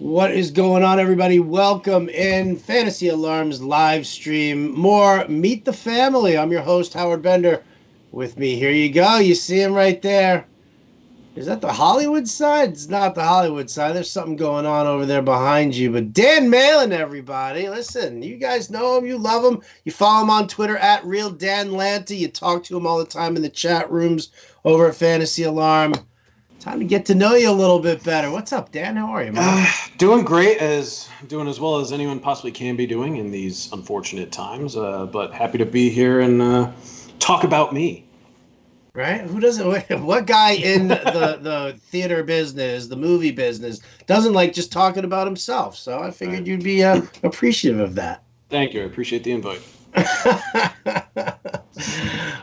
What is going on, everybody? Welcome in Fantasy Alarms live stream. More Meet the Family. I'm your host, Howard Bender. With me, here you go. You see him right there. Is that the Hollywood side? It's not the Hollywood side. There's something going on over there behind you. But Dan Malin, everybody. Listen, you guys know him. You love him. You follow him on Twitter at RealDanLanta. You talk to him all the time in the chat rooms over at Fantasy Alarm. Time to get to know you a little bit better. What's up, Dan? How are you, man? Doing great, doing as well as anyone possibly can be doing in these unfortunate times. But happy to be here and talk about me. Right? Who doesn't? What guy in the theater business, the movie business, doesn't like just talking about himself? So I figured you'd be appreciative of that. Thank you. I appreciate the invite.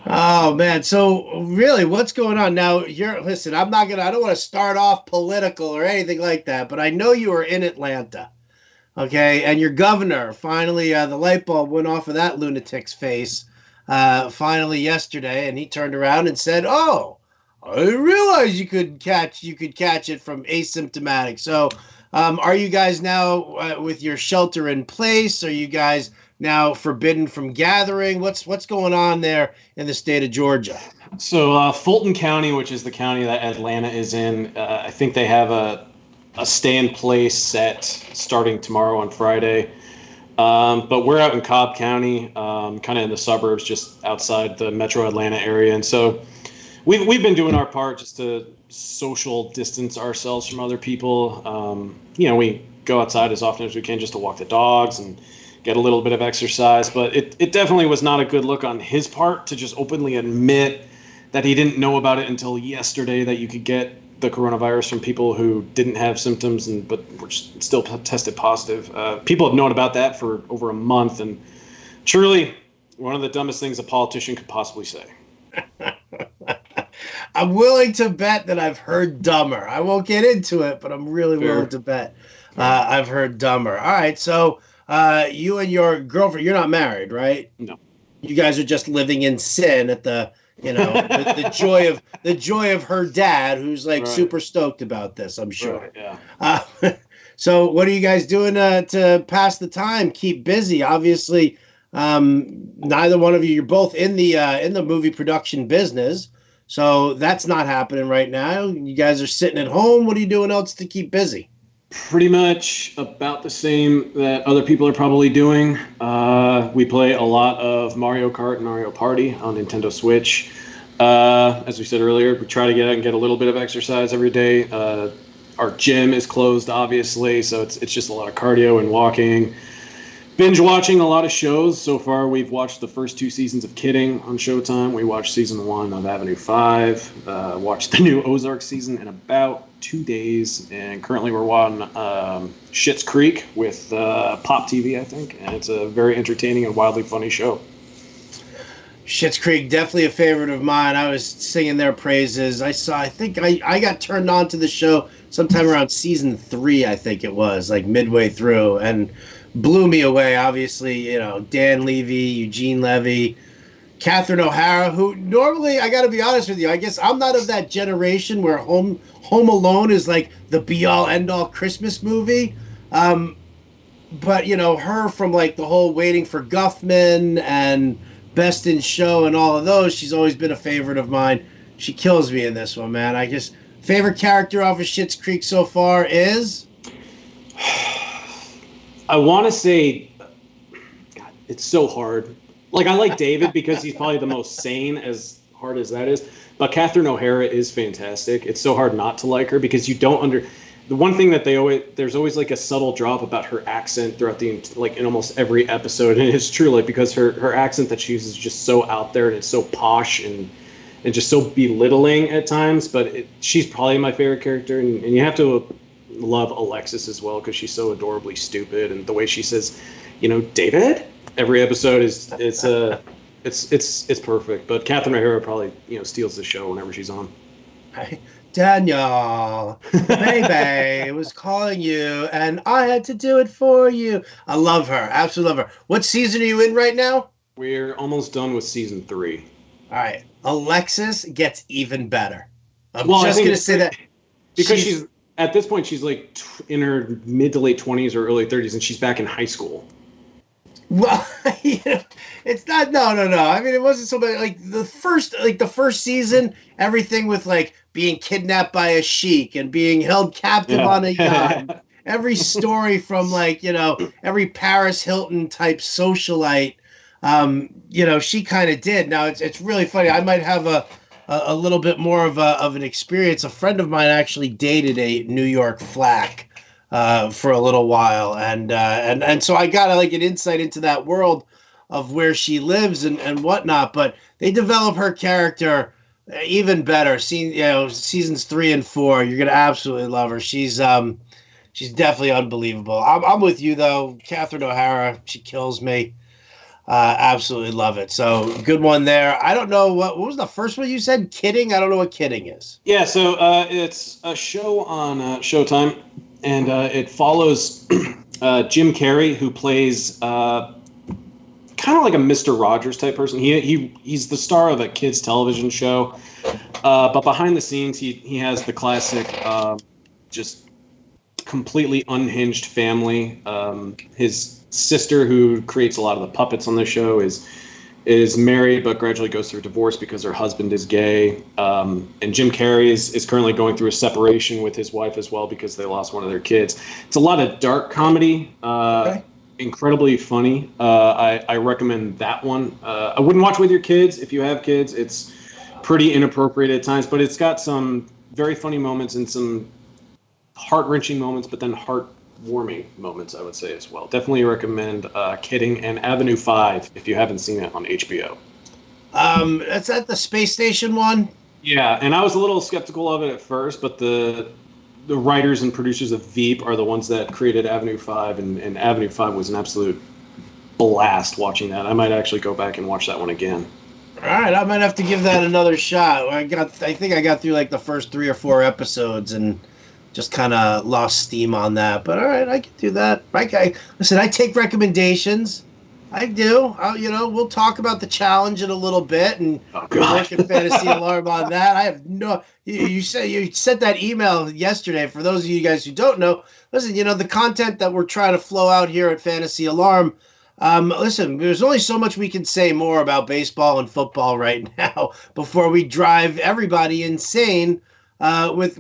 Oh man, so really what's going on now? Listen, I don't want to start off political or anything like that, but I know you were in Atlanta. Okay, and your governor finally the light bulb went off of that lunatic's face finally yesterday, and he turned around and said, "Oh, I didn't realize you could catch it from asymptomatic." So, are you guys now with your shelter in place? Are you guys now forbidden from gathering? What's going on there in the state of Georgia? So Fulton County, which is the county that Atlanta is in, I think they have a stay in place set starting tomorrow on Friday. But we're out in Cobb County, kind of in the suburbs, just outside the metro Atlanta area. And so we've been doing our part just to social distance ourselves from other people. We go outside as often as we can just to walk the dogs and get a little bit of exercise. But it definitely was not a good look on his part to just openly admit that he didn't know about it until yesterday, that you could get the coronavirus from people who didn't have symptoms but were still tested positive. People have known about that for over a month, and truly one of the dumbest things a politician could possibly say. I'm willing to bet that I've heard dumber. I won't get into it, but I'm really willing to bet I've heard dumber. All right, so you and your girlfriend, you're not married, right? No. You guys are just living in sin at the the joy of her dad, who's like super stoked about this, I'm sure. Right, yeah. So what are you guys doing to pass the time, keep busy? Obviously, neither one of you, you're both in the movie production business, so that's not happening right now. You guys are sitting at home. What are you doing else to keep busy? Pretty much about the same that other people are probably doing. We play a lot of Mario Kart and Mario Party on Nintendo Switch. As we said earlier, we try to get out and get a little bit of exercise every day. Our gym is closed, obviously, so it's just a lot of cardio and walking. Binge watching a lot of shows. So far, we've watched the first 2 seasons of Kidding on Showtime. We watched season 1 of Avenue 5. Watched the new Ozark season in about 2 days, and currently we're on Schitt's Creek with Pop TV, I think, and it's a very entertaining and wildly funny show. Schitt's Creek, definitely a favorite of mine. I was singing their praises. I think I got turned on to the show sometime around season 3, I think it was, like midway through, and blew me away. Obviously, Dan Levy, Eugene Levy, Catherine O'Hara, who normally, I got to be honest with you, I guess I'm not of that generation where Home Alone is like the be-all, end-all Christmas movie. But, her from like the whole Waiting for Guffman and Best in Show and all of those, she's always been a favorite of mine. She kills me in this one, man. I guess favorite character off of Schitt's Creek so far is? I want to say, God, it's so hard. Like, I like David because he's probably the most sane, as hard as that is. But Catherine O'Hara is fantastic. It's so hard not to like her because you don't the one thing that there's always like a subtle drop about her accent throughout in almost every episode. And it's true, like, because her accent that she uses is just so out there and it's so posh and just so belittling at times. But she's probably my favorite character. And you have to love Alexis as well because she's so adorably stupid, and the way she says, David, every episode is it's perfect. But Catherine O'Hara probably steals the show whenever she's on. Daniel, baby, was calling you, and I had to do it for you. I love her, absolutely love her. What season are you in right now? We're almost done with season 3. All right, Alexis gets even better. I'm just gonna say that because she's at this point, she's like in her mid to late 20s or early 30s, and she's back in high school. Well, it's not. No, no, no. I mean, it wasn't so bad. Like the first season, everything with like being kidnapped by a sheik and being held captive on a yacht. Yeah. Every story from like every Paris Hilton type socialite, she kind of did. Now it's really funny. I might have a little bit more of an experience. A friend of mine actually dated a New York flack for a little while, and so I got like an insight into that world of where she lives and whatnot. But they develop her character even better. Seasons 3 and 4, you're gonna absolutely love her. She's definitely unbelievable. I'm with you though, Catherine O'Hara. She kills me. Absolutely love it. So good one there. I don't know what was the first one you said. Kidding. I don't know what Kidding is. Yeah, so it's a show on Showtime, and it follows Jim Carrey, who plays kind of like a Mr. Rogers type person. He's the star of a kids television show, but behind the scenes, he has the classic just completely unhinged family. His sister, who creates a lot of the puppets on the show, is married but gradually goes through a divorce because her husband is gay. And Jim Carrey is currently going through a separation with his wife as well because they lost one of their kids. It's a lot of dark comedy, okay. Incredibly funny. I recommend that one. I wouldn't watch with your kids if you have kids. It's pretty inappropriate at times, but it's got some very funny moments and some heart-wrenching moments, but then heartwarming moments, I would say, as well. Definitely recommend Kidding and Avenue 5 if you haven't seen it on HBO. That's at the space station one? Yeah, and I was a little skeptical of it at first, but the writers and producers of Veep are the ones that created Avenue 5, and Avenue 5 was an absolute blast watching that. I might actually go back and watch that one again. All right, I might have to give that another shot. I think I got through like the first 3 or 4 episodes and just kind of lost steam on that. But all right, I can do that. Listen, I take recommendations. I do. We'll talk about the challenge in a little bit and work at Fantasy Alarm on that. I have no. You sent that email yesterday. For those of you guys who don't know, listen. The content that we're trying to flow out here at Fantasy Alarm. Listen, there's only so much we can say more about baseball and football right now before we drive everybody insane. With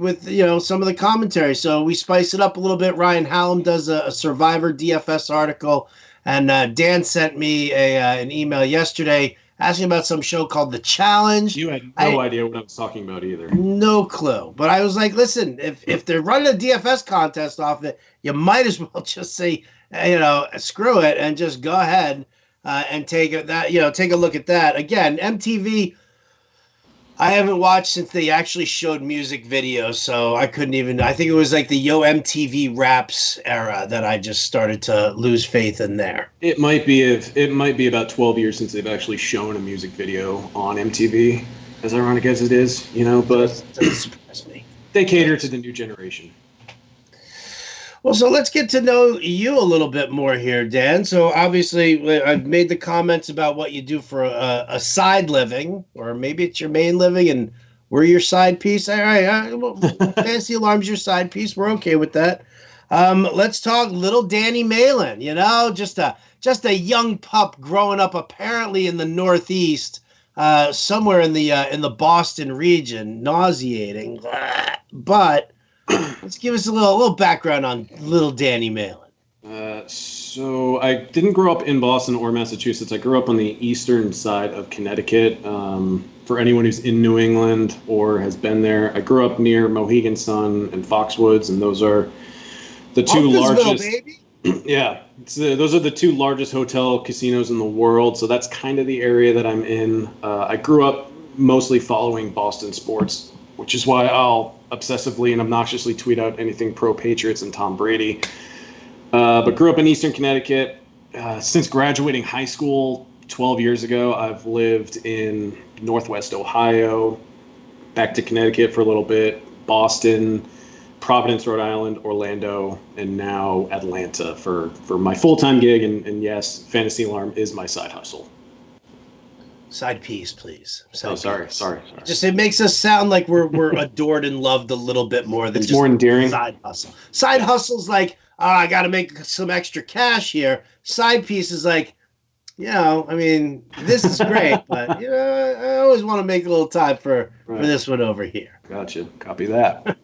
some of the commentary. So we spice it up a little bit. Ryan Hallam does a Survivor DFS article, and Dan sent me an email yesterday asking about some show called The Challenge. You had no idea what I was talking about either. No clue. But I was like, listen, if they're running a DFS contest off it, you might as well just say, screw it and just go ahead and take a look at that. Again, MTV, I haven't watched since they actually showed music videos, so I couldn't even. I think it was like the Yo MTV Raps era that I just started to lose faith in there. It might be about 12 years since they've actually shown a music video on MTV, as ironic as it is, but doesn't surprise me. They cater to the new generation. Well, so let's get to know you a little bit more here, Dan. So obviously, I've made the comments about what you do for a side living, or maybe it's your main living, and we're your side piece. All right, well, Fantasy Alarm's your side piece. We're okay with that. Let's talk little Danny Malin. Just a young pup growing up apparently in the Northeast, somewhere in the Boston region, nauseating, but. Let's give us a little background on little Danny Malin. So I didn't grow up in Boston or Massachusetts. I grew up on the eastern side of Connecticut. For anyone who's in New England or has been there, I grew up near Mohegan Sun and Foxwoods, and those are the two largest. Baby. Yeah, those are the two largest hotel casinos in the world. So that's kind of the area that I'm in. I grew up mostly following Boston sports, which is why I'll obsessively and obnoxiously tweet out anything pro-Patriots and Tom Brady. But grew up in Eastern Connecticut. Since graduating high school 12 years ago, I've lived in Northwest Ohio, back to Connecticut for a little bit, Boston, Providence, Rhode Island, Orlando, and now Atlanta for my full-time gig. And yes, Fantasy Alarm is my side hustle. Side piece, please. Sorry. Just it makes us sound like we're adored and loved a little bit more than It's just more endearing. side hustle. Side hustle's like, oh, I got to make some extra cash here. Side piece is like, I mean, this is great, but I always want to make a little time for this one over here. Gotcha. Copy that.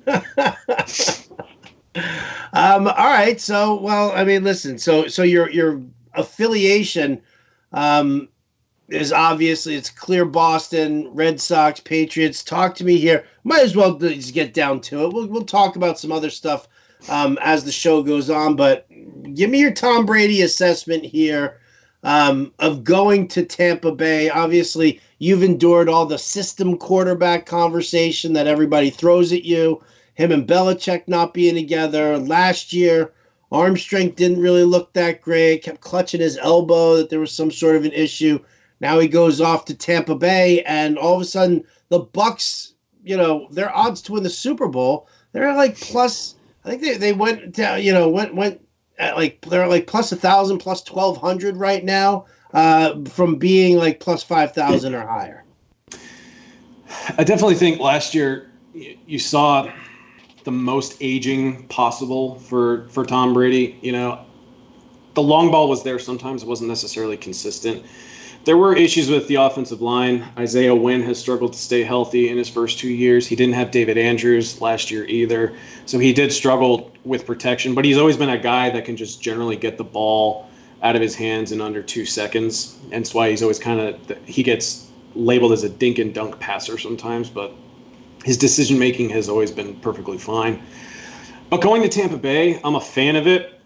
All right. So, well, I mean, listen. So your affiliation is obviously it's clear Boston Red Sox, Patriots. Talk to me here. Might as well just get down to it. We'll talk about some other stuff as the show goes on, but give me your Tom Brady assessment here of going to Tampa Bay. Obviously, you've endured all the system quarterback conversation that everybody throws at you. Him and Belichick not being together. Last year, arm strength didn't really look that great. Kept clutching his elbow, that there was some sort of an issue. Now he goes off to Tampa Bay, and all of a sudden, the Bucs, their odds to win the Super Bowl, they're like plus. I think they went down. Went at like they're like plus 1,000, plus 1,200 right now, from being like plus 5,000 or higher. I definitely think last year you saw the most aging possible for Tom Brady. The long ball was there sometimes. It wasn't necessarily consistent. There were issues with the offensive line. Isaiah Wynn has struggled to stay healthy in his first 2 years. He didn't have David Andrews last year either. So he did struggle with protection, but he's always been a guy that can just generally get the ball out of his hands in under 2 seconds. And that's why he's always he gets labeled as a dink and dunk passer sometimes, but his decision-making has always been perfectly fine. But going to Tampa Bay, I'm a fan of it.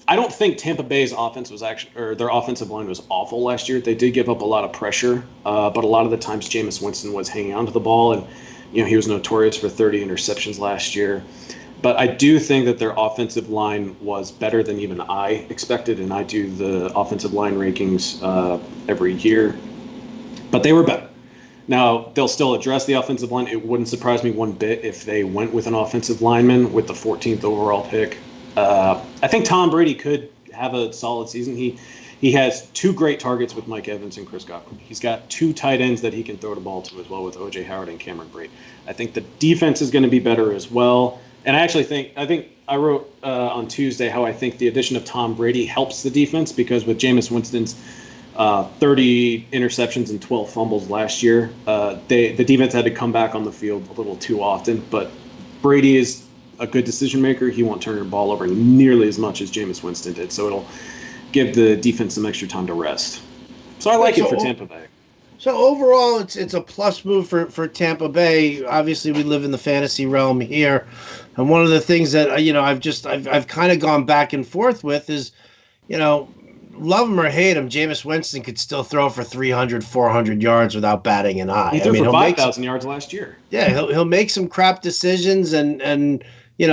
I don't think Tampa Bay's offense was their offensive line was awful last year. They did give up a lot of pressure, but a lot of the times Jameis Winston was hanging onto the ball, and he was notorious for 30 interceptions last year. But I do think that their offensive line was better than even I expected, and I do the offensive line rankings every year. But they were better. Now, they'll still address the offensive line. It wouldn't surprise me one bit if they went with an offensive lineman with the 14th overall pick. I think Tom Brady could have a solid season. He has 2 great targets with Mike Evans and Chris Godwin. He's got 2 tight ends that he can throw the ball to as well with O.J. Howard and Cameron Brate. I think the defense is going to be better as well. And I think I wrote on Tuesday how I think the addition of Tom Brady helps the defense, because with Jameis Winston's 30 interceptions and 12 fumbles last year, the defense had to come back on the field a little too often. But Brady is a good decision maker. He won't turn the ball over nearly as much as Jameis Winston did, so it'll give the defense some extra time to rest. So I like it for Tampa Bay. So overall, it's a plus move for Tampa Bay. Obviously, we live in the fantasy realm here, and one of the things that I've kind of gone back and forth with is, love him or hate him, Jameis Winston could still throw for 300, 400 yards without batting an eye. He threw for 5,000 yards last year. Yeah, he'll make some crap decisions, and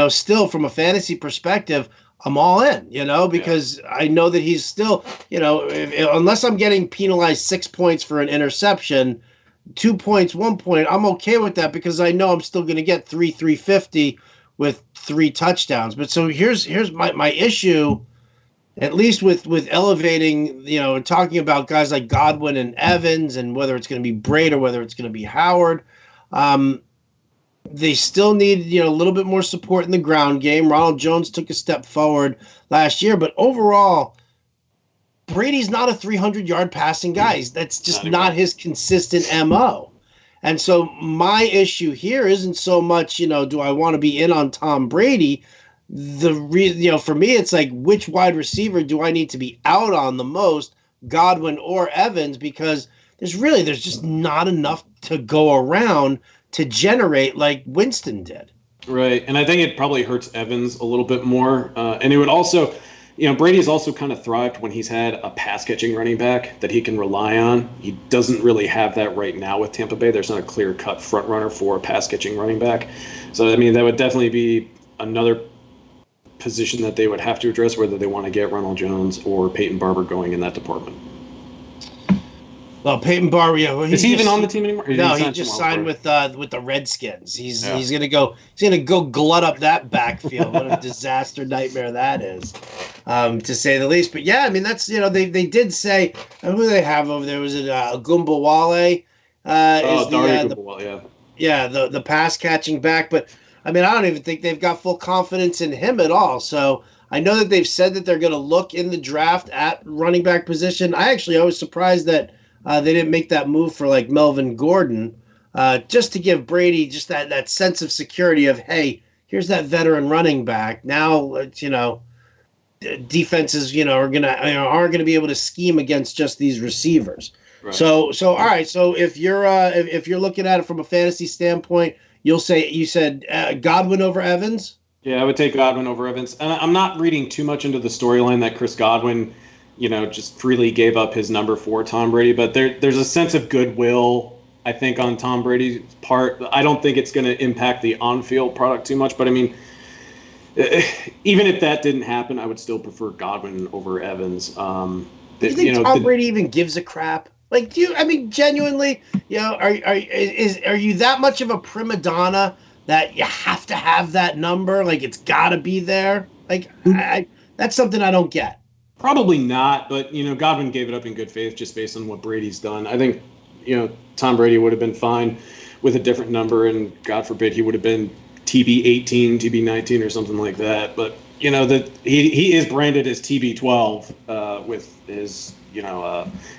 still from a fantasy perspective, I'm all in, because I know that he's still, unless I'm getting penalized 6 points for an interception, 2 points, 1 point, I'm okay with that because I know I'm still going to get 350 with 3 touchdowns. But so here's my issue, at least with elevating, and talking about guys like Godwin and Evans, and whether it's going to be Brate or whether it's going to be Howard. They still need, a little bit more support in the ground game. Ronald Jones took a step forward last year, but overall, Brady's not a 300-yard passing guy. That's just not his consistent MO. And so my issue here isn't so much, do I want to be in on Tom Brady? For me, it's like, which wide receiver do I need to be out on the most, Godwin or Evans? Because there's just not enough to go around to generate like Winston did. Right. And I think it probably hurts Evans a little bit more. And it would also, Brady's also kind of thrived when he's had a pass-catching running back that he can rely on. He doesn't really have that right now with Tampa Bay. There's not a clear-cut front runner for a pass-catching running back. So, that would definitely be another position that they would have to address, whether they want to get Ronald Jones or Peyton Barber going in that department. Well, Peyton Barber, yeah. Well, is he even on the team anymore? No, he just signed with the Redskins. He's gonna go glut up that backfield. What a disaster nightmare that is, to say the least. But yeah, I mean that's they did say who do they have over there? Was it Gumbawale? The pass catching back. But I mean I don't even think they've got full confidence in him at all. So I know that they've said that they're going to look in the draft at running back position. I was surprised that they didn't make that move for like Melvin Gordon, just to give Brady just that sense of security of, hey, here's that veteran running back. Now, defenses, aren't gonna be able to scheme against just these receivers. Right. So all right. So if you're looking at it from a fantasy standpoint, you said Godwin over Evans. Yeah, I would take Godwin over Evans. And I'm not reading too much into the storyline that Chris Godwin, just freely gave up his number for Tom Brady. But there's a sense of goodwill, I think, on Tom Brady's part. I don't think it's going to impact the on-field product too much. But, I mean, even if that didn't happen, I would still prefer Godwin over Evans. Do you think Tom Brady even gives a crap? Like, genuinely, are you that much of a prima donna that you have to have that number? Like, it's got to be there? Like, that's something I don't get. Probably not, but, Godwin gave it up in good faith just based on what Brady's done. I think, Tom Brady would have been fine with a different number, and God forbid he would have been TB18, TB19 or something like that. But, that he is branded as TB12 with his,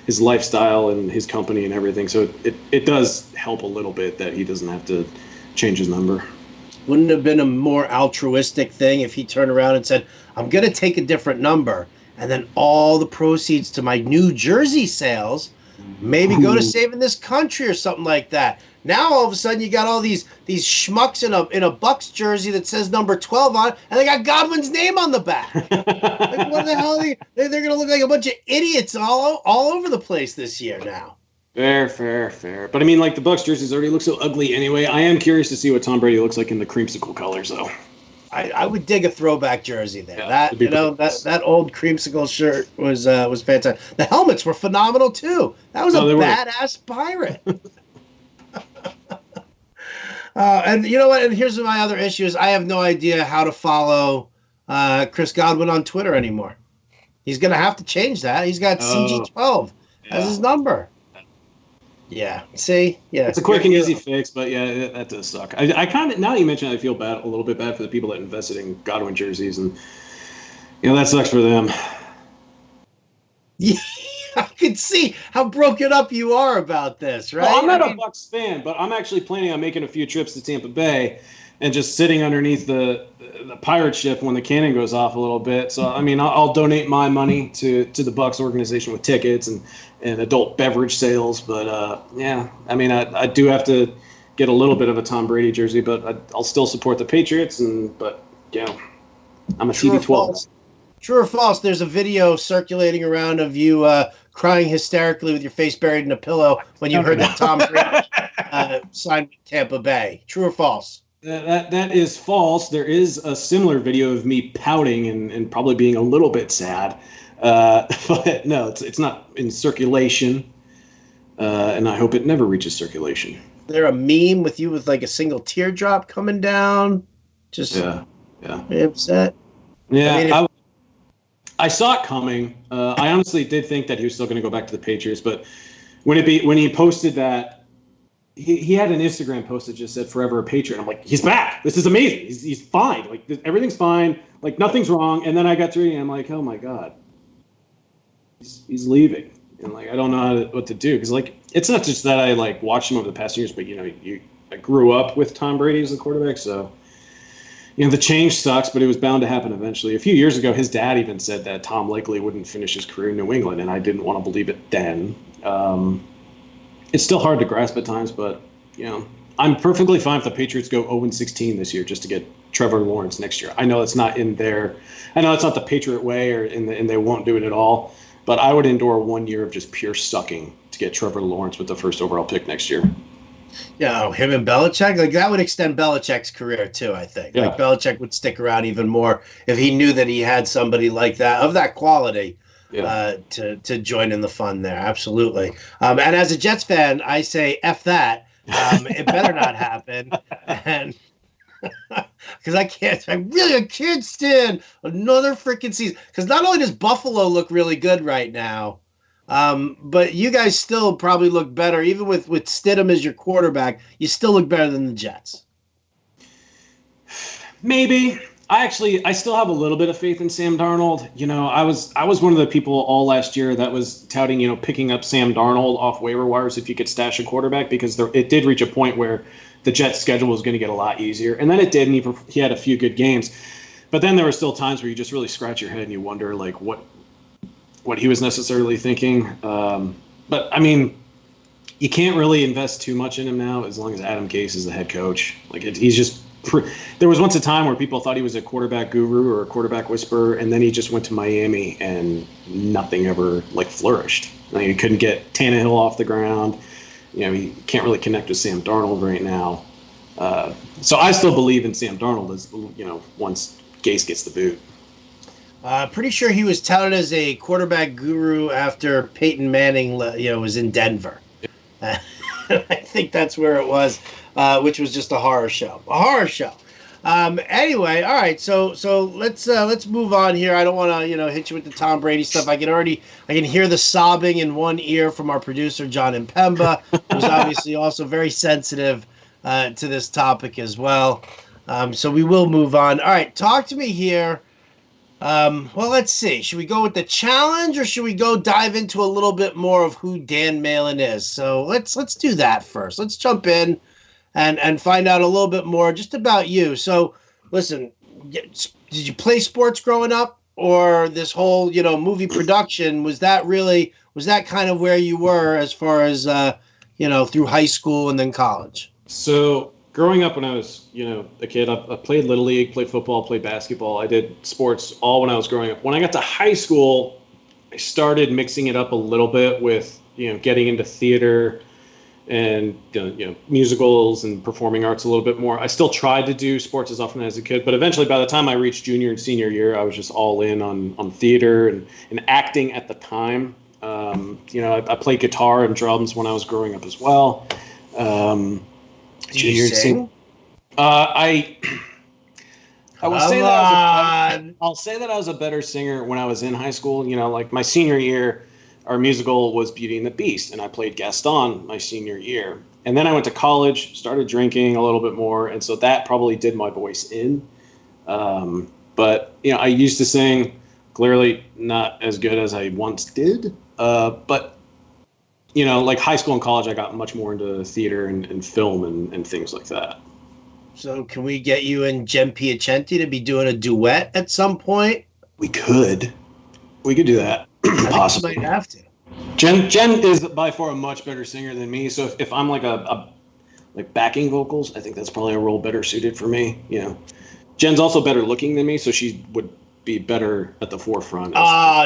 his lifestyle and his company and everything. So it does help a little bit that he doesn't have to change his number. Wouldn't it have been a more altruistic thing if he turned around and said, I'm going to take a different number, and then all the proceeds to my New Jersey sales maybe go to saving this country or something like that. Now all of a sudden you got all these schmucks in a Bucks jersey that says number 12 on it, and they got Godwin's name on the back. Like, what the hell? They're going to look like a bunch of idiots all over the place this year now. Fair. But I mean, like, the Bucks jerseys already look so ugly anyway. I am curious to see what Tom Brady looks like in the creamsicle colors, though. I would dig a throwback jersey there. Yeah, that old creamsicle shirt was fantastic. The helmets were phenomenal too. That was a badass pirate. And you know what? And here's my other issue is I have no idea how to follow Chris Godwin on Twitter anymore. He's gonna have to change that. He's got CG12 as his number. Yeah. See? Yeah. It's a quick and easy fix, but yeah, that does suck. I kind of, now that you mention it, I feel a little bit bad for the people that invested in Godwin jerseys, and that sucks for them. Yeah, I can see how broken up you are about this, right? Well, I'm not a Bucks fan, but I'm actually planning on making a few trips to Tampa Bay and just sitting underneath the pirate ship when the cannon goes off a little bit. So, I mean, I'll donate my money to the Bucks organization with tickets and adult beverage sales. But, yeah, I mean, I do have to get a little bit of a Tom Brady jersey, but I'll still support the Patriots. But, I'm a TB12. True or false, there's a video circulating around of you crying hysterically with your face buried in a pillow when you heard that Tom Brady signed with Tampa Bay. True or false? That is false. There is a similar video of me pouting and probably being a little bit sad. But no, it's not in circulation. And I hope it never reaches circulation. Is there a meme with you with like a single teardrop coming down? Just upset? Yeah, I saw it coming. I honestly did think that he was still going to go back to the Patriots, but when he posted that, he had an Instagram post that just said "Forever a Patriot." I'm like, he's back. This is amazing. He's fine. Like everything's fine. Like nothing's wrong. And then I got to reading, and I'm like, oh my god, he's leaving, and like I don't know what to do because like it's not just that I like watched him over the past years, but I grew up with Tom Brady as the quarterback, so. The change sucks, but it was bound to happen eventually. A few years ago, his dad even said that Tom likely wouldn't finish his career in New England, and I didn't want to believe it then. It's still hard to grasp at times, but I'm perfectly fine if the Patriots go 0-16 this year just to get Trevor Lawrence next year. I know it's not in their, I know it's not the Patriot way, and they won't do it at all. But I would endure 1 year of just pure sucking to get Trevor Lawrence with the first overall pick next year. Yeah, him and Belichick, like that would extend Belichick's career too, I think. Yeah. Like Belichick would stick around even more if he knew that he had somebody like that, of that quality, to join in the fun there. Absolutely. And as a Jets fan, I say F that. It better not happen. And because I can't stand another freaking season. Because not only does Buffalo look really good right now, but you guys still probably look better. Even with Stidham as your quarterback, you still look better than the Jets. Maybe. I still have a little bit of faith in Sam Darnold. I was one of the people all last year that was touting, picking up Sam Darnold off waiver wires if you could stash a quarterback, because it did reach a point where the Jets' schedule was going to get a lot easier. And then it did, and he had a few good games. But then there were still times where you just really scratch your head and you wonder, like, what he was necessarily thinking. But, I mean, you can't really invest too much in him now as long as Adam Gase is the head coach. Like, he's just there was once a time where people thought he was a quarterback guru or a quarterback whisperer, and then he just went to Miami and nothing ever, like, flourished. Like, he couldn't get Tannehill off the ground. He can't really connect with Sam Darnold right now. So I still believe in Sam Darnold as, once Gase gets the boot. Pretty sure he was touted as a quarterback guru after Peyton Manning, was in Denver. I think that's where it was, which was just a horror show. Anyway, all right. So let's move on here. I don't want to hit you with the Tom Brady stuff. I can hear the sobbing in one ear from our producer John Impemba, who's obviously also very sensitive to this topic as well. So we will move on. All right, talk to me here. Well, let's see. Should we go with the challenge, or should we go dive into a little bit more of who Dan Malin is? So let's do that first. Let's jump in and find out a little bit more just about you. So listen, did you play sports growing up, or this whole, movie production, was that kind of where you were as far as, through high school and then college? So growing up when I was, a kid, I played Little League, played football, played basketball. I did sports all when I was growing up. When I got to high school, I started mixing it up a little bit with, getting into theater and, musicals and performing arts a little bit more. I still tried to do sports as often as I could, but eventually by the time I reached junior and senior year, I was just all in on theater and acting at the time. I played guitar and drums when I was growing up as well. Do you sing? I will say that I'll say that I was a better singer when I was in high school. Like my senior year, our musical was Beauty and the Beast, and I played Gaston my senior year. And then I went to college, started drinking a little bit more, and so that probably did my voice in. But I used to sing, clearly not as good as I once did. But like high school and college, I got much more into theater and film and things like that. So can we get you and Jen Piacenti to be doing a duet at some point? We could do that. Possibly. Might have to. Jen is by far a much better singer than me. So if I'm like like backing vocals, I think that's probably a role better suited for me. Jen's also better looking than me, so she would be better at the forefront.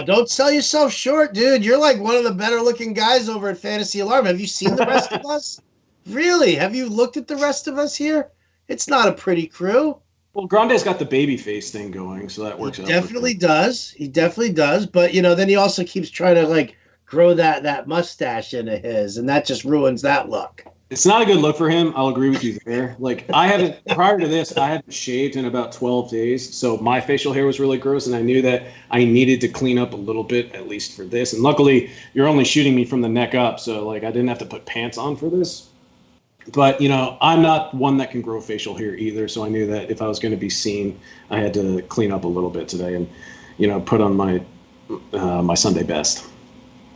Don't sell yourself short, dude. You're like one of the better looking guys over at Fantasy Alarm. Have you seen the rest of us? Really? Have you looked at the rest of us here? It's not a pretty crew. Well, Grande's got the baby face thing going, so that works out. He definitely does. But then he also keeps trying to like grow that mustache into his, and that just ruins that look. It's not a good look for him. I'll agree with you there. Like prior to this, I hadn't shaved in about 12 days. So my facial hair was really gross. And I knew that I needed to clean up a little bit, at least for this. And luckily you're only shooting me from the neck up. So like, I didn't have to put pants on for this, but I'm not one that can grow facial hair either. So I knew that if I was going to be seen, I had to clean up a little bit today and, put on my Sunday best.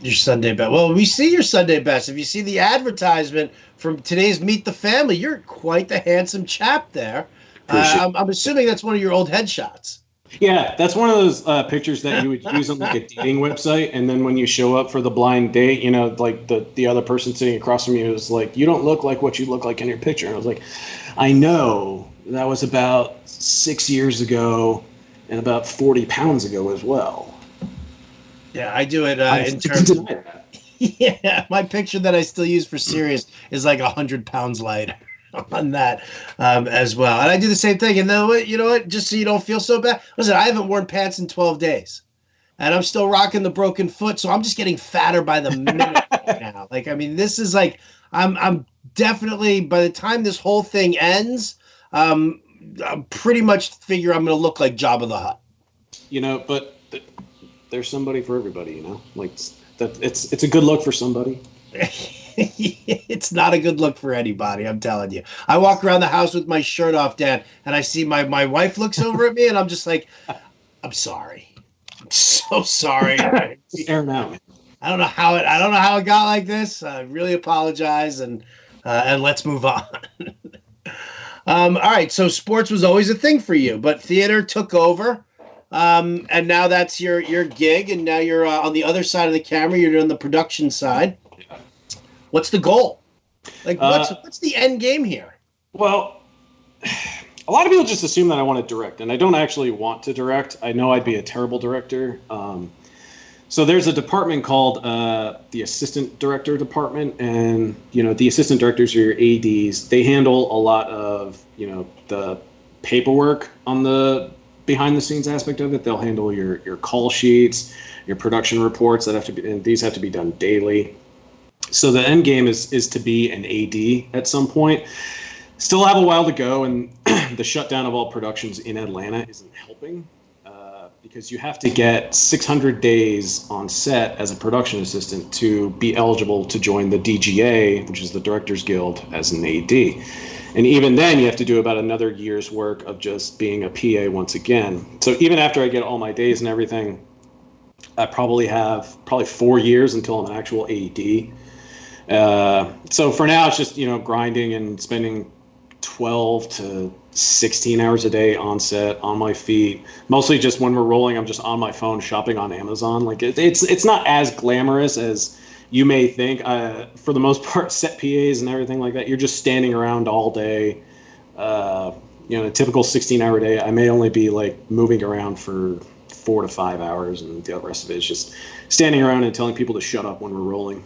Your Sunday best. Well, we see your Sunday best. If you see the advertisement from today's Meet the Family, you're quite the handsome chap there. I'm assuming that's one of your old headshots. Yeah, that's one of those pictures that you would use on like a dating website, and then when you show up for the blind date, like the other person sitting across from you is like, you don't look like what you look like in your picture. And I was like, I know, that was about 6 years ago and about 40 pounds ago as well. Yeah, I do it in terms of... Yeah, my picture that I still use for Sirius is like 100 pounds lighter on that as well. And I do the same thing. And then, you know what? Just so you don't feel so bad. Listen, I haven't worn pants in 12 days. and I'm still rocking the broken foot. So I'm just getting fatter by the minute right now. Like, I mean, this is like, I'm definitely, by the time this whole thing ends, I pretty much figure I'm going to look like Jabba the Hutt. But there's somebody for everybody, like that. It's a good look for somebody. It's not a good look for anybody, I'm telling you. I walk around the house with my shirt off, Dan, and I see my wife looks over at me, and I'm just like, I'm sorry. I'm so sorry. Airing out. I don't know how it got like this. I really apologize, and let's move on. All right, so sports was always a thing for you, but theater took over. And now that's your gig, and now you're on the other side of the camera. You're on the production side. What's the goal? Like, what's the end game here? Well, a lot of people just assume that I want to direct, and I don't actually want to direct. I know I'd be a terrible director. So there's a department called the assistant director department, and the assistant directors are your ADs. They handle a lot of the paperwork on the behind the scenes aspect of it. They'll handle your call sheets, your production reports that have to be, and these have to be done daily. So the end game is to be an AD at some point. Still have a while to go, and the shutdown of all productions in Atlanta isn't helping because you have to get 600 days on set as a production assistant to be eligible to join the DGA, which is the Directors Guild, as an AD. And even then, you have to do about another year's work of just being a PA once again. So even after I get all my days and everything, I probably have 4 years until I'm an actual AD. So for now, it's just, grinding and spending 12 to 16 hours a day on set, on my feet. Mostly just when we're rolling, I'm just on my phone shopping on Amazon. Like it's not as glamorous as you may think. For the most part, set PAs and everything like that, you're just standing around all day. A typical 16-hour day, I may only be like moving around for 4 to 5 hours, and the rest of it is just standing around and telling people to shut up when we're rolling.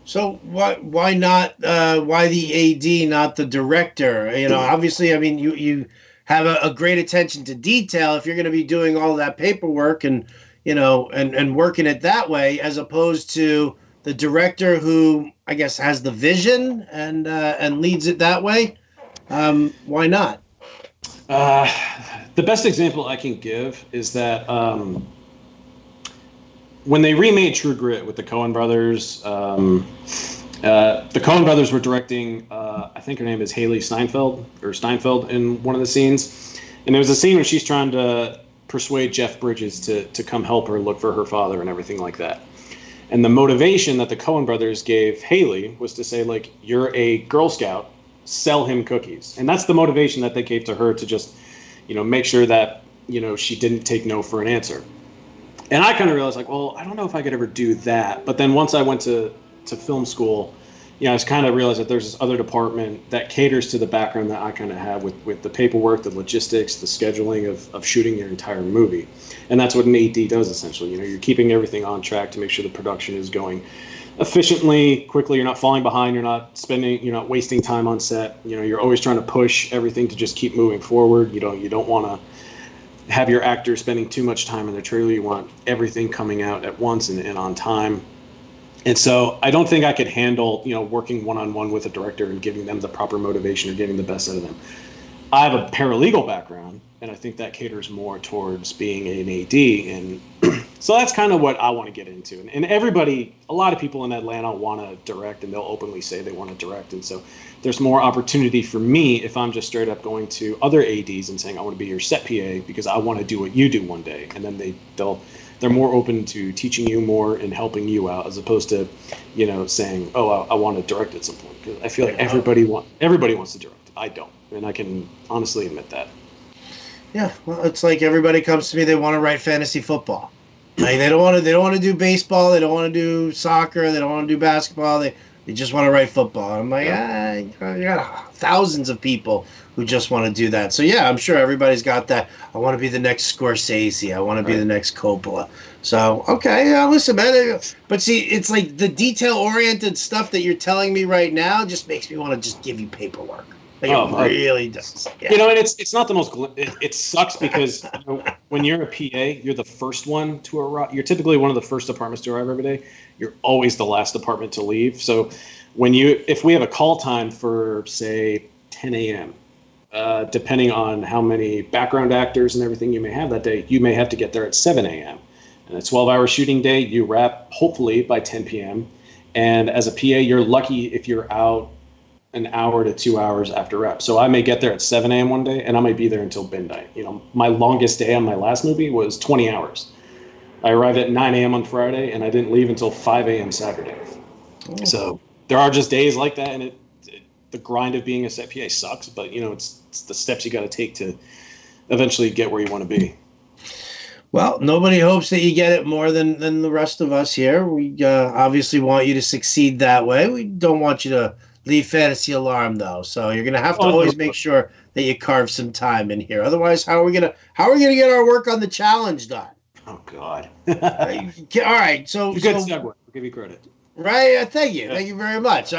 So why not? Why the AD, not the director? Obviously, I mean, you have a great attention to detail if you're going to be doing all that paperwork and and working it that way, as opposed to the director who I guess has the vision and leads it that way. Why not? The best example I can give is that when they remade True Grit with the Coen brothers, the Coen brothers were directing, I think her name is Haley Steinfeld in one of the scenes. And there was a scene where she's trying to persuade Jeff Bridges to come help her look for her father and everything like that. And the motivation that the Coen brothers gave Haley was to say, like, you're a Girl Scout, sell him cookies. And that's the motivation that they gave to her to just, make sure that, she didn't take no for an answer. And I kind of realized, like, well, I don't know if I could ever do that. But then once I went to film school, I was kind of realized that there's this other department that caters to the background that I kind of have with the paperwork, the logistics, the scheduling of shooting your entire movie. And that's what an AD does, essentially. You're keeping everything on track to make sure the production is going efficiently, quickly. You're not falling behind. You're not wasting time on set. You're always trying to push everything to just keep moving forward. You don't want to have your actors spending too much time in the trailer. You want everything coming out at once and on time. And so I don't think I could handle, working one-on-one with a director and giving them the proper motivation or getting the best out of them. I have a paralegal background, and I think that caters more towards being an AD. And so that's kind of what I want to get into. And a lot of people in Atlanta want to direct, and they'll openly say they want to direct. And so there's more opportunity for me if I'm just straight up going to other ADs and saying, I want to be your set PA because I want to do what you do one day. And then they're more open to teaching you more and helping you out, as opposed to, saying, "Oh, I want to direct at some point." Because I feel like everybody wants to direct. I don't, and I can honestly admit that. Yeah, well, it's like everybody comes to me. They want to write fantasy football. Like they don't want to do baseball. They don't want to do soccer. They don't want to do basketball. They just want to write football. I'm like, you got thousands of people who just want to do that. So yeah, I'm sure everybody's got that. I want to be the next Scorsese. I want to be the next Coppola. So okay, yeah, listen, man. But see, it's like the detail-oriented stuff that you're telling me right now just makes me want to just give you paperwork. Like it really does. Yeah. And it's not the most. It sucks because when you're a PA, you're the first one to arrive. You're typically one of the first departments to arrive every day. You're always the last department to leave. So if we have a call time for say 10 a.m., depending on how many background actors and everything you may have that day, you may have to get there at 7 a.m. And a 12-hour shooting day, you wrap hopefully by 10 p.m. And as a PA, you're lucky if you're out an hour to 2 hours after rep. So I may get there at 7 a.m. one day, and I might be there until midnight. My longest day on my last movie was 20 hours. I arrived at 9 a.m. on Friday, and I didn't leave until 5 a.m. Saturday. Oh. So there are just days like that, and the grind of being a set PA sucks, but it's the steps you got to take to eventually get where you want to be. Well, nobody hopes that you get it more than the rest of us here. We obviously want you to succeed that way. We don't want you to leave Fantasy Alarm though, so you're gonna have to always make sure that you carve some time in here. Otherwise, how are we gonna get our work on the challenge done? Oh God! All right, so good segue. I'll give you credit. Right, thank you very much.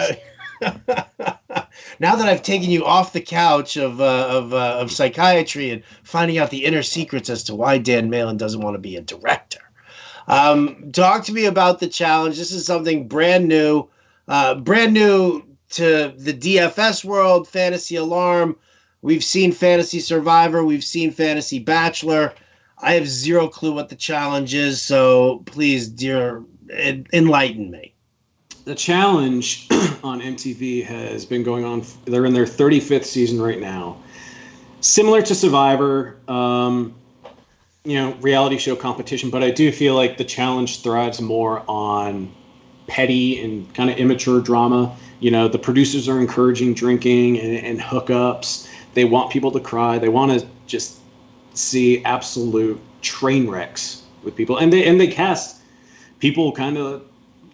Now that I've taken you off the couch of psychiatry and finding out the inner secrets as to why Dan Malin doesn't want to be a director, talk to me about the challenge. This is something brand new to the DFS world, Fantasy Alarm. We've seen Fantasy Survivor. We've seen Fantasy Bachelor. I have zero clue what the challenge is, so please, dear, enlighten me. The challenge on MTV has been going on. They're in their 35th season right now. Similar to Survivor, reality show competition, but I do feel like the challenge thrives more on petty and kind of immature drama. The producers are encouraging drinking and hookups. They want people to cry. They want to just see absolute train wrecks with people. And they cast people kind of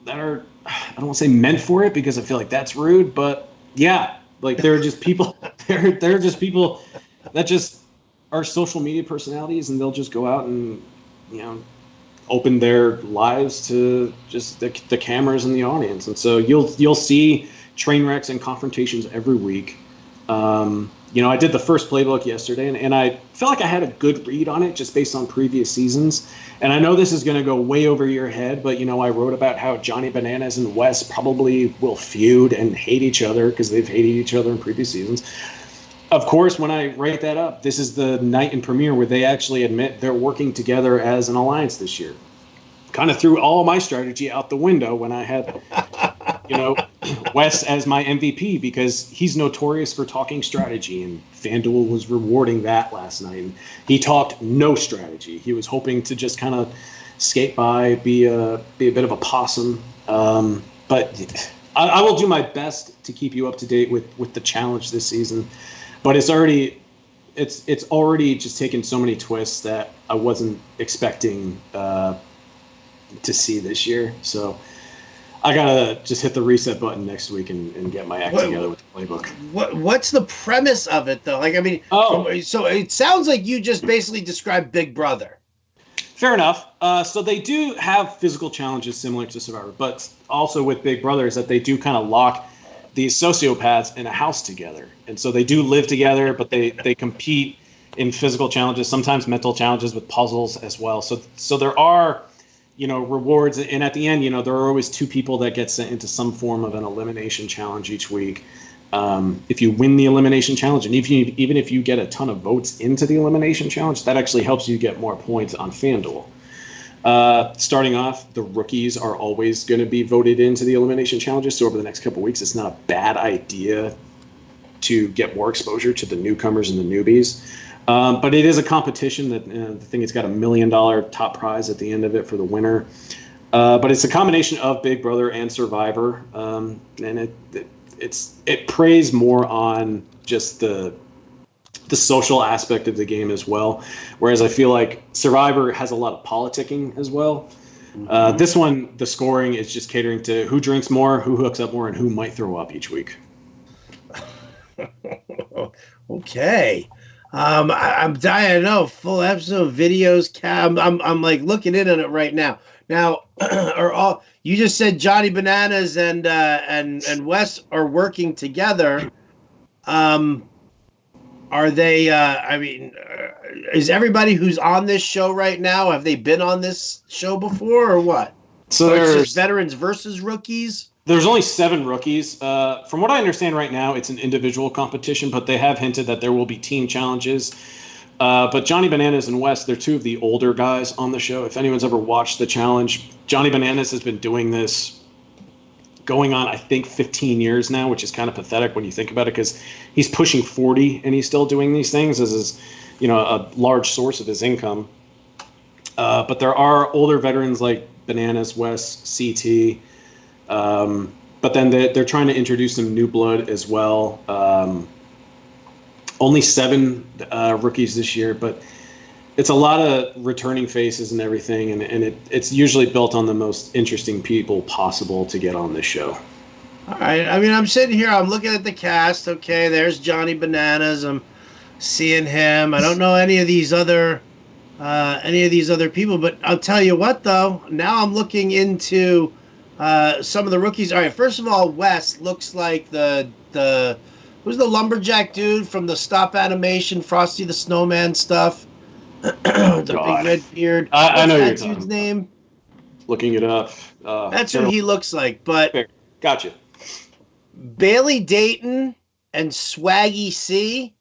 that are, I don't want to say meant for it because I feel like that's rude, but yeah, like they're just people, they're just people that just are social media personalities, and they'll just go out and, open their lives to just the cameras and the audience. And so you'll see train wrecks and confrontations every week. I did the first playbook yesterday, and I felt like I had a good read on it just based on previous seasons. And I know this is going to go way over your head, but, I wrote about how Johnny Bananas and Wes probably will feud and hate each other because they've hated each other in previous seasons. Of course, when I write that up, this is the night in premiere where they actually admit they're working together as an alliance this year. Kind of threw all my strategy out the window when I had, Wes as my MVP because he's notorious for talking strategy, and FanDuel was rewarding that last night. And he talked no strategy. He was hoping to just kind of skate by, be a bit of a possum. But I will do my best to keep you up to date with the challenge this season. But it's already just taken so many twists that I wasn't expecting to see this year. So I gotta just hit the reset button next week and get my act together with the playbook. What's the premise of it though? Like, I mean, so it sounds like you just basically described Big Brother. Fair enough. So they do have physical challenges similar to Survivor, but also with Big Brother is that they do kind of lock these sociopaths in a house together. And so they do live together, but they compete in physical challenges, sometimes mental challenges with puzzles as well. So there are, rewards. And at the end, there are always two people that get sent into some form of an elimination challenge each week. If you win the elimination challenge, and even if you get a ton of votes into the elimination challenge, that actually helps you get more points on FanDuel. Starting off, the rookies are always going to be voted into the elimination challenges. So over the next couple of weeks, it's not a bad idea to get more exposure to the newcomers and the newbies. But it is a competition that the thing has got $1 million top prize at the end of it for the winner. But it's a combination of Big Brother and Survivor, and it preys more on just the social aspect of the game as well. Whereas I feel like Survivor has a lot of politicking as well. Mm-hmm. This one, the scoring is just catering to who drinks more, who hooks up more, and who might throw up each week. Okay. I'm dying to know full episode videos. I'm like looking in on it right now. Now, are all you just said Johnny Bananas and Wes are working together. Are they? Is everybody who's on this show right now? Have they been on this show before, or what? So it's just veterans versus rookies. There's only 7 rookies. From what I understand right now, it's an individual competition, but they have hinted that there will be team challenges. But Johnny Bananas and Wes, they're 2 of the older guys on the show. If anyone's ever watched the challenge, Johnny Bananas has been doing this going on, I think, 15 years now, which is kind of pathetic when you think about it, because he's pushing 40 and he's still doing these things as his, a large source of his income. But there are older veterans like Bananas, Wes, CT. But then they're trying to introduce some new blood as well. Only 7 rookies this year, but it's a lot of returning faces and everything, and it's usually built on the most interesting people possible to get on this show. All right. I mean, I'm sitting here, I'm looking at the cast. Okay, there's Johnny Bananas. I'm seeing him. I don't know any of these other people, but I'll tell you what, though. Now I'm looking into some of the rookies. All right. First of all, Wes looks like who's the lumberjack dude from the stop animation Frosty the Snowman stuff? The big red beard. I know that dude's name. Looking it up. That's who he looks like. But fair. Gotcha. Bailey Dayton and Swaggy C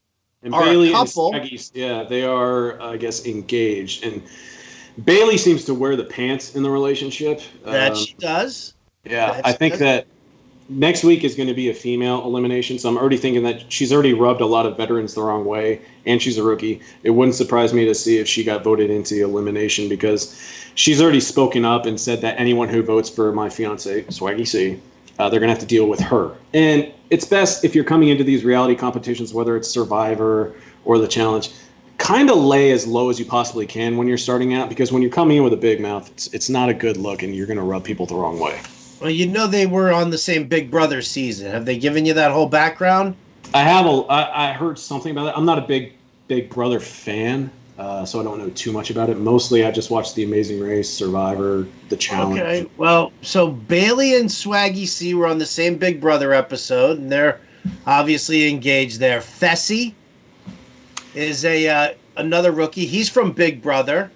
and are Bailey a couple. And Swaggy, yeah, they are, I guess, engaged. And Bailey seems to wear the pants in the relationship. That she does. Yeah, I think that next week is going to be a female elimination, so I'm already thinking that she's already rubbed a lot of veterans the wrong way, and she's a rookie. It wouldn't surprise me to see if she got voted into the elimination, because she's already spoken up and said that anyone who votes for my fiance, Swaggy C, they're going to have to deal with her. And it's best if you're coming into these reality competitions, whether it's Survivor or the Challenge, kind of lay as low as you possibly can when you're starting out, because when you're coming in with a big mouth, it's not a good look, and you're going to rub people the wrong way. Well, they were on the same Big Brother season. Have they given you that whole background? I heard something about that. I'm not a Big Brother fan, so I don't know too much about it. Mostly, I just watched The Amazing Race, Survivor, The Challenge. Okay, well, so Bailey and Swaggy C were on the same Big Brother episode, and they're obviously engaged there. Fessy is another rookie. He's from Big Brother.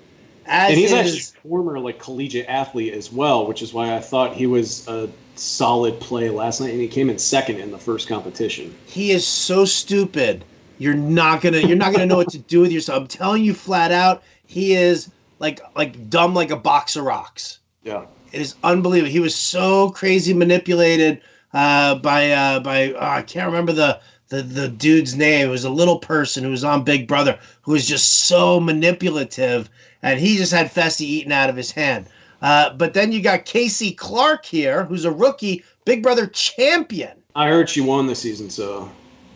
And he's actually a former collegiate athlete as well, which is why I thought he was a solid play last night, and he came in second in the first competition. He is so stupid. You're not gonna know what to do with yourself. I'm telling you flat out, he is like dumb like a box of rocks. Yeah. It is unbelievable. He was so crazy manipulated by I can't remember the dude's name. It was a little person who was on Big Brother who was just so manipulative. And he just had Fessy eaten out of his hand. But then you got Casey Clark here, who's a rookie, Big Brother champion. I heard she won this season, so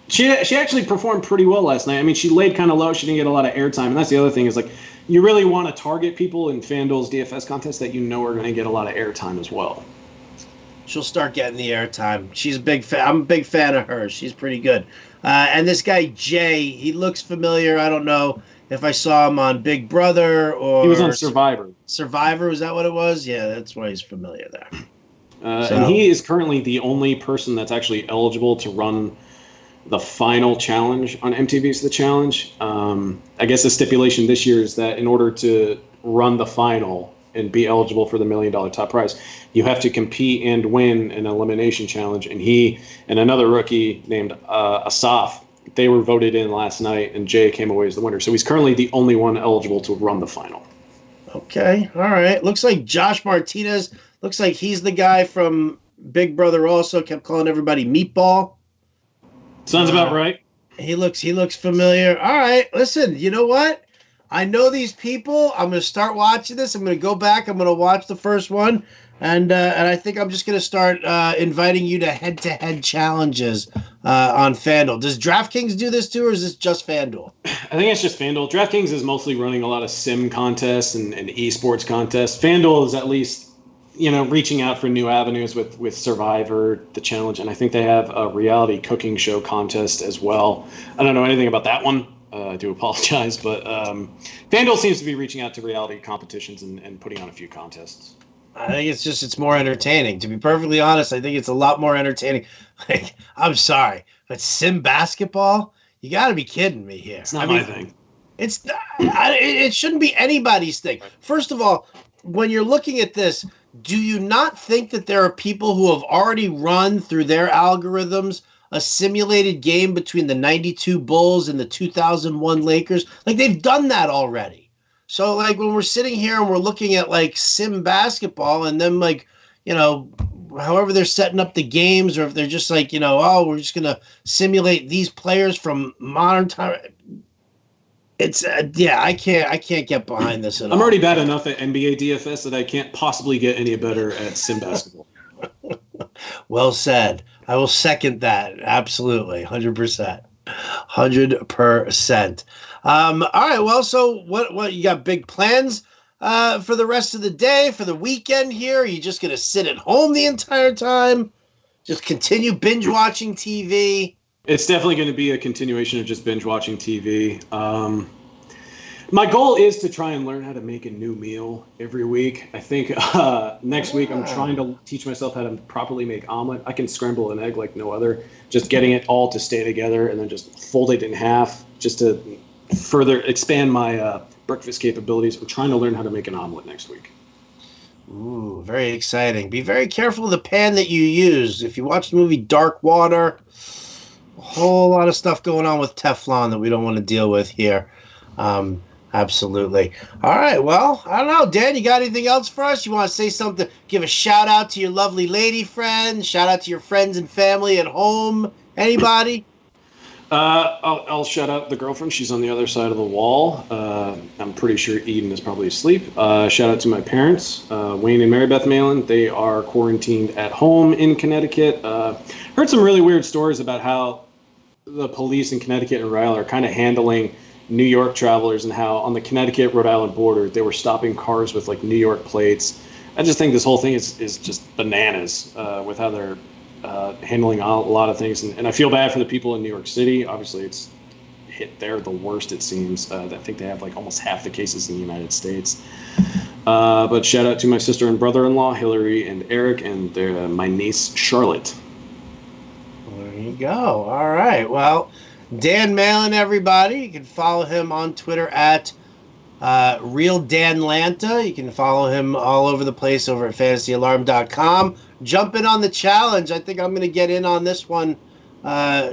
she actually performed pretty well last night. I mean, she laid kind of low. She didn't get a lot of airtime. And that's the other thing is, you really want to target people in FanDuel's DFS contest that are going to get a lot of airtime as well. She'll start getting the airtime. She's a big fan. I'm a big fan of hers. She's pretty good. And this guy, Jay, he looks familiar. I don't know if I saw him on Big Brother or... He was on Survivor. Survivor, was that what it was? Yeah, that's why he's familiar there. And he is currently the only person that's actually eligible to run the final challenge on MTV's The Challenge. I guess the stipulation this year is that in order to run the final and be eligible for the $1 million top prize, you have to compete and win an elimination challenge. And he and another rookie named Asaf, they were voted in last night, and Jay came away as the winner. So he's currently the only one eligible to run the final. Okay, all right. Looks like Josh Martinez, looks like he's the guy from Big Brother also, kept calling everybody Meatball. Sounds about right. He looks familiar. All right, listen, you know what? I know these people. I'm going to start watching this. I'm going to go back. I'm going to watch the first one. And I think I'm just going to start inviting you to head-to-head challenges on FanDuel. Does DraftKings do this too, or is this just FanDuel? I think it's just FanDuel. DraftKings is mostly running a lot of sim contests and esports contests. FanDuel is at least, reaching out for new avenues with Survivor, The Challenge, and I think they have a reality cooking show contest as well. I don't know anything about that one. I do apologize, but FanDuel seems to be reaching out to reality competitions and putting on a few contests. I think it's more entertaining. To be perfectly honest, I think it's a lot more entertaining. Like, I'm sorry, but sim basketball, you got to be kidding me here. It's not my thing. It's not, it shouldn't be anybody's thing. First of all, when you're looking at this, do you not think that there are people who have already run through their algorithms a simulated game between the 92 Bulls and the 2001 Lakers? Like, they've done that already. So, like, when we're sitting here and we're looking at, like, sim basketball and then, like, however they're setting up the games, or if they're just like, oh, we're just going to simulate these players from modern time. It's I can't get behind this at all. I'm already bad enough at NBA DFS that I can't possibly get any better at sim basketball. Well said. I will second that. Absolutely. 100%. 100%. All right. Well, so what you got big plans for the rest of the day, for the weekend here? Are you just going to sit at home the entire time? Just continue binge watching TV? It's definitely going to be a continuation of just binge watching TV. My goal is to try and learn how to make a new meal every week. I think next week I'm trying to teach myself how to properly make omelet. I can scramble an egg like no other. Just getting it all to stay together and then just fold it in half just to further expand my breakfast capabilities. I'm trying to learn how to make an omelet next week. Ooh, very exciting. Be very careful of the pan that you use. If you watch the movie Dark Water, a whole lot of stuff going on with Teflon that we don't want to deal with here. Absolutely. All right. Well, I don't know. Dan, you got anything else for us? You want to say something? Give a shout out to your lovely lady friend. Shout out to your friends and family at home. Anybody? I'll shout out the girlfriend. She's on the other side of the wall. I'm pretty sure Eden is probably asleep. Shout out to my parents, Wayne and Mary Beth Malin. They are quarantined at home in Connecticut. Heard some really weird stories about how the police in Connecticut and Rhode Island are kind of handling New York travelers, and how on the Connecticut-Rhode Island border they were stopping cars with like New York plates. I just think this whole thing is just bananas with how they're handling a lot of things, and I feel bad for the people in New York City. Obviously, it's hit there the worst, it seems. I think they have like almost half the cases in the United States. But shout out to my sister and brother-in-law, Hillary and Eric, and my niece, Charlotte. There you go. All right. Well, Dan Malin, everybody. You can follow him on Twitter at Real Dan Lanta. You can follow him all over the place over at fantasyalarm.com. Jump in on the challenge. I think I'm going to get in on this one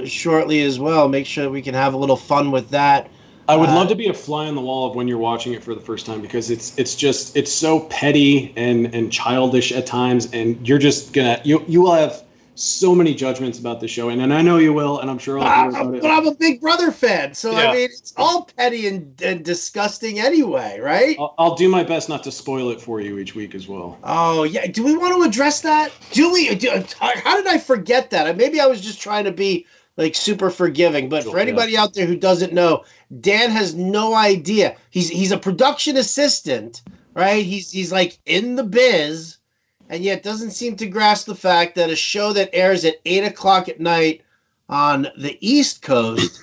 shortly as well. Make sure that we can have a little fun with that. I would love to be a fly on the wall of when you're watching it for the first time, because it's so petty and childish at times, and you're just gonna you will have so many judgments about the show, and I know you will, and I'm sure I'll hear about it. But I'm a Big Brother fan, so yeah. I mean, it's all petty and disgusting anyway, right? I'll do my best not to spoil it for you each week as well. Oh yeah, do we want to address that? How did I forget that? Maybe I was just trying to be like super forgiving, but for anybody out there who doesn't know, Dan has no idea. He's a production assistant, right? He's like in the biz, and yet doesn't seem to grasp the fact that a show that airs at 8:00 at night on the East Coast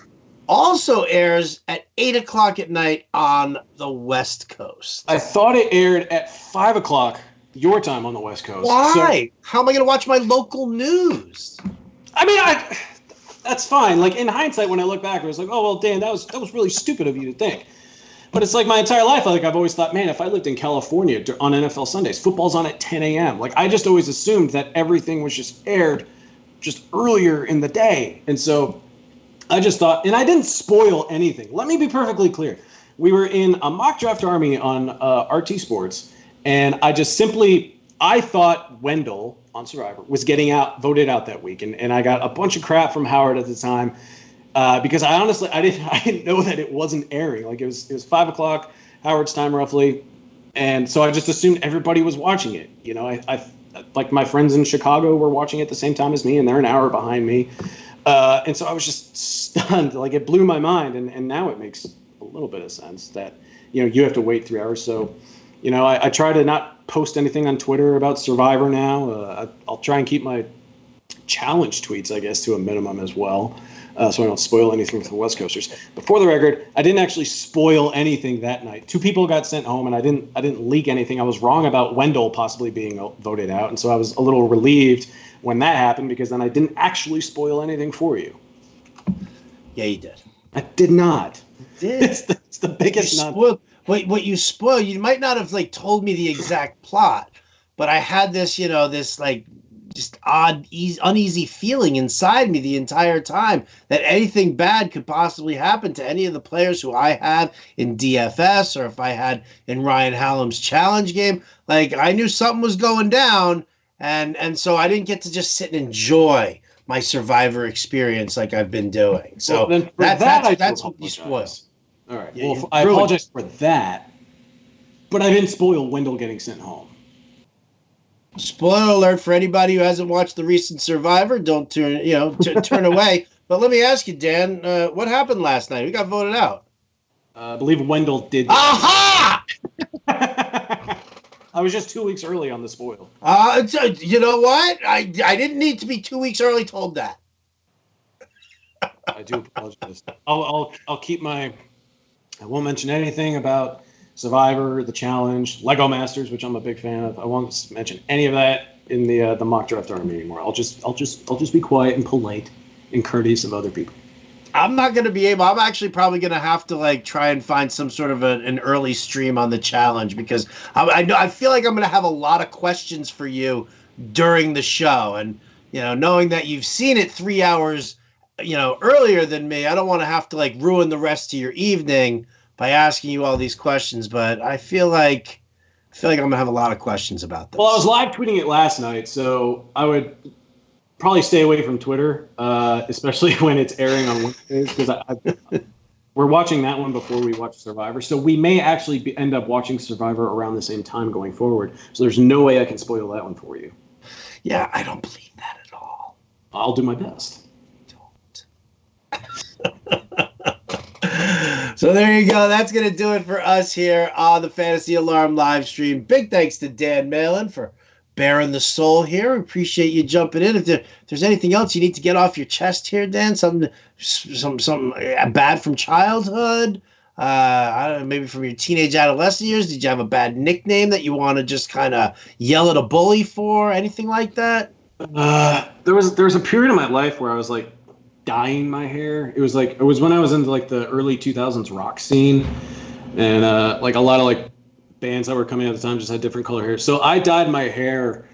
also airs at 8:00 at night on the West Coast. I thought it aired at 5:00 your time on the West Coast. Why? So, how am I going to watch my local news? I mean, that's fine. Like, in hindsight, when I look back, I was like, oh, well, Dan, that was really stupid of you to think. But it's like my entire life, like I've always thought, man, if I lived in California on NFL Sundays, football's on at 10 a.m. Like, I just always assumed that everything was just aired just earlier in the day. And so I just thought, and I didn't spoil anything. Let me be perfectly clear. We were in a mock draft army on RT Sports, and I thought Wendell on Survivor was getting voted out that week. And I got a bunch of crap from Howard at the time. Because I honestly I didn't know that it wasn't airing. Like it was 5:00 Howard's time roughly, and so I just assumed everybody was watching it. You know, I like my friends in Chicago were watching it at the same time as me, and they're an hour behind me, and so I was just stunned. Like it blew my mind, and now it makes a little bit of sense that you have to wait 3 hours. So, I try to not post anything on Twitter about Survivor now. I'll try and keep my challenge tweets, I guess, to a minimum as well. So I don't spoil anything for the West Coasters. But for the record, I didn't actually spoil anything that night. 2 people got sent home, and I didn't leak anything. I was wrong about Wendell possibly being voted out, and so I was a little relieved when that happened, because then I didn't actually spoil anything for you. Yeah, you did. I did not. You did. It's the biggest What you spoiled, you might not have like told me the exact plot, but I had this, this like just odd, uneasy feeling inside me the entire time that anything bad could possibly happen to any of the players who I have in DFS, or if I had in Ryan Hallam's challenge game. Like, I knew something was going down, and so I didn't get to just sit and enjoy my Survivor experience like I've been doing. So well, that's what you spoil. All right. Yeah, well, I apologize for that, but I didn't spoil Wendell getting sent home. Spoiler alert for anybody who hasn't watched the recent Survivor. Don't turn away. But let me ask you, Dan, what happened last night? Who got voted out? I believe Wendell did. Aha! I was just 2 weeks early on the spoil. You know what? I didn't need to be 2 weeks early told that. I do apologize. I'll keep I won't mention anything about Survivor, the challenge, Lego Masters, which I'm a big fan of. I won't mention any of that in the mock draft tournament anymore. I'll just be quiet and polite and courteous of other people. I'm not going to be able. I'm actually probably going to have to like try and find some sort of an early stream on the challenge, because I feel like I'm going to have a lot of questions for you during the show, and knowing that you've seen it 3 hours earlier than me, I don't want to have to like ruin the rest of your evening by asking you all these questions. But I feel like I'm going to have a lot of questions about this. Well, I was live tweeting it last night, so I would probably stay away from Twitter, especially when it's airing on Wednesdays, because we're watching that one before we watch Survivor. So we may actually end up watching Survivor around the same time going forward. So there's no way I can spoil that one for you. Yeah, I don't believe that at all. I'll do my best. So there you go. That's going to do it for us here on the Fantasy Alarm live stream. Big thanks to Dan Malin for bearing the soul here. Appreciate you jumping in. If there's anything else you need to get off your chest here, Dan, something bad from childhood, I don't know, maybe from your teenage adolescent years. Did you have a bad nickname that you want to just kind of yell at a bully for? Anything like that? There was a period of my life where I was like dyeing my hair. It was when I was into like the early 2000s rock scene, and like a lot of like bands that were coming out at the time just had different color hair. So I dyed my hair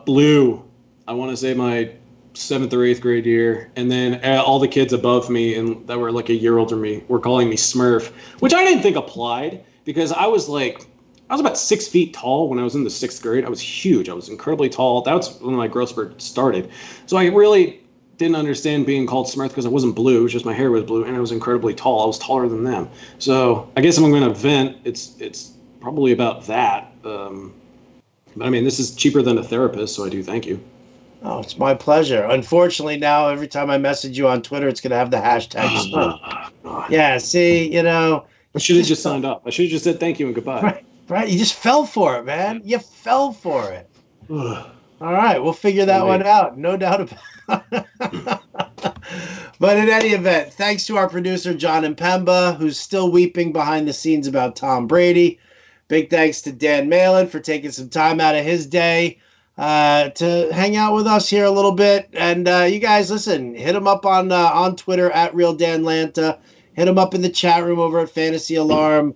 blue, I want to say my 7th or 8th grade year, and then all the kids above me and that were like a year older than me were calling me Smurf, which I didn't think applied, because I was about 6 feet tall when I was in the 6th grade. I was huge. I was incredibly tall. That was when my growth spurt started. So I really didn't understand being called Smurf, because I wasn't blue. It was just my hair was blue, and I was incredibly tall. I was taller than them. So I guess if I'm going to vent, it's probably about that. But I mean, this is cheaper than a therapist, so I do thank you. Oh, it's my pleasure. Unfortunately, now every time I message you on Twitter, it's going to have the hashtag Smurf. Yeah, see, I should have just signed up. I should have just said thank you and goodbye. Right. You just fell for it, man. You fell for it. All right, we'll figure that one out. No doubt about it. But in any event, thanks to our producer, John Impemba, who's still weeping behind the scenes about Tom Brady. Big thanks to Dan Malin for taking some time out of his day to hang out with us here a little bit. And you guys, listen, hit him up on Twitter at RealDanLanta. Hit him up in the chat room over at Fantasy Alarm.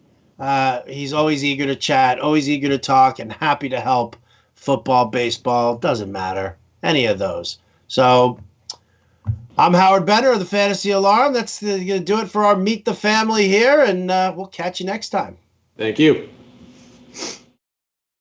He's always eager to chat, always eager to talk, and happy to help. Football, baseball, doesn't matter. Any of those. So I'm Howard Benner of the Fantasy Alarm. That's going to do it for our Meet the Family here, and we'll catch you next time. Thank you.